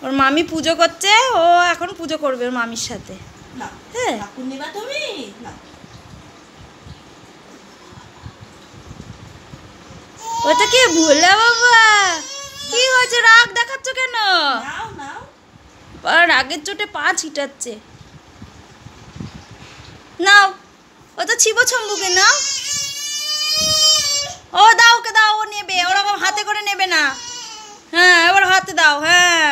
ওর মামি পুজো করছে, ও এখন পুজো করবে ওর মামির সাথে। হ্যাঁ ওটা কি ভোলা বাবা? কি হয়েছে, রাগ দেখাচ্ছ কেন? রাগের চোটে পা ছিটাচ্ছে। নাও, ও তো ছিবো ছম্বুকে নাও। ও দাও, ওকে দাও, ও নেবে, ওরকম হাতে করে নেবে না। হ্যাঁ এবার হাতে দাও। হ্যাঁ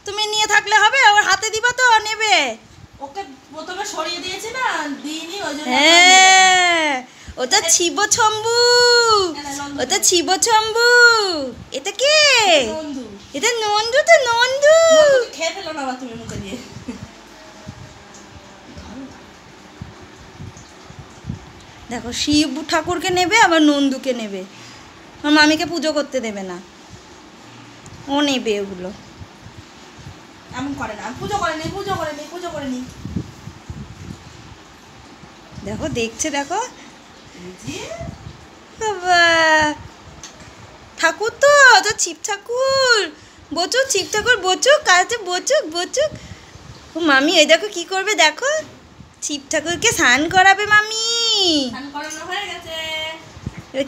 তুমি নিয়ে থাকলে হবে, ওর হাতে দিবা তো নেবে। ওকে প্রথমে সরিয়ে দিয়েছি না, দিইনি ওইজন্য। হ্যাঁ ওটা ছিবো ছম্বু, ওটা ছিবো ছম্বু। এটা কে? নন্দু। এটা নন্দু, তো নন্দু। খেয়ে ফেলো না তুমি মুখে দিয়ে। দেখো শিব ঠাকুরকে নেবে আবার নন্দুকে নেবে, আমার মামিকে পুজো করতে দেবে না, ও নেবে ওগুলো। এমন করে না, পুজো করেনি, পুজো করেনি, পুজো করেনি। দেখো দেখছে, দেখো ঠাকুর তো শিব ঠাকুর, বচুক শিব ঠাকুর, বচুক কাছে, বচুক বচুক। ও মামি ওই দেখো কি করবে, দেখো শিব ঠাকুরকে স্নান করাবে মামি।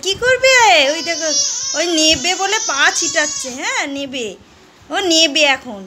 কি করবে ওই দেখো, ওই নেবে বলে পা ছিটাচ্ছে। হ্যাঁ নেবে, ও নেবে এখন।